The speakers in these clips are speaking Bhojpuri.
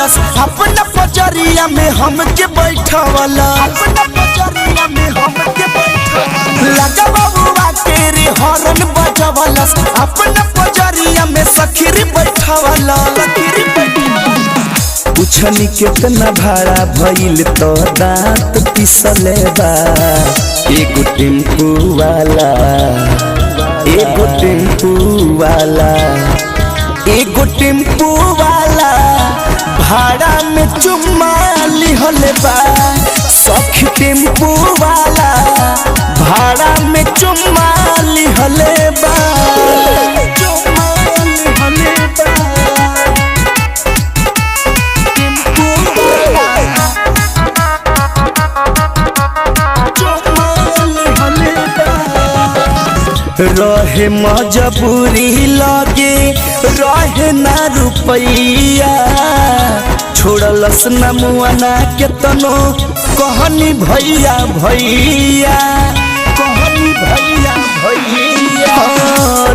छोड़लस अपना पजरिया में हमके बैठावला लगा बबुआ के रे हॉर्न बजावलस अपना पजरिया में सखीरी बैठावला पूछनी कितना भाड़ा भइल तो दांत पिसले बा एगो टेम्पू वाला भाड़ा में चुम्मा लिहले बा सखी टेम्पू वाला भाड़ा में चुम्मा लिहले बा रहे मजबूरी लगे रहे ना रुपैया छोड़लस न मुआना के तनो कहनी भैया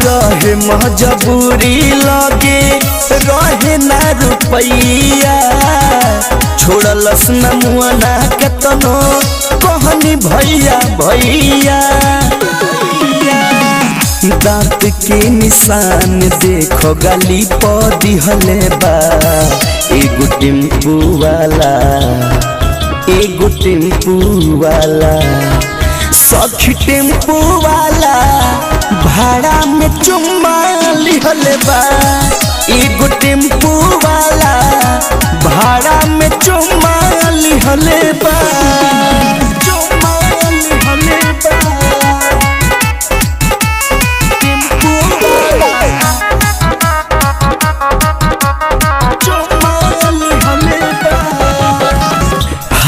रहे मजबूरी लगे रहे ना रुपैया छोड़लस न मुआना के तनो कहनी भैया दांत के निशान देखो गली पर दिहले बा एगो टेम्पू वाला सखी टेम्पू वाला भाड़ा में चुम्मा लिहले बा एगो टेम्पू वाला भाड़ा में चुम्मा लिहले बा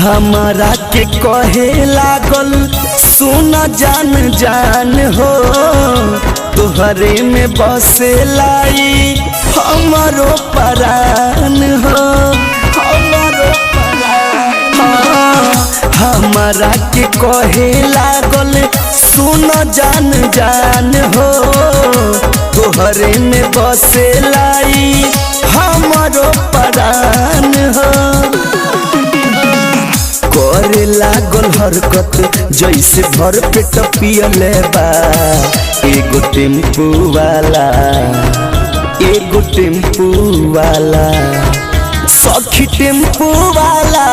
हमारा के कहे लागल सुना जान हो तोहरे में बसे लाई हमारो परान हो हमारा के कहे लागल सुना जान हो तोहरे में बसे लाई हमारो परान हो करे लागल हरकत जैसे भर पेट पियले बा एगो टेम्पू वाला सखी टेम्पू वाला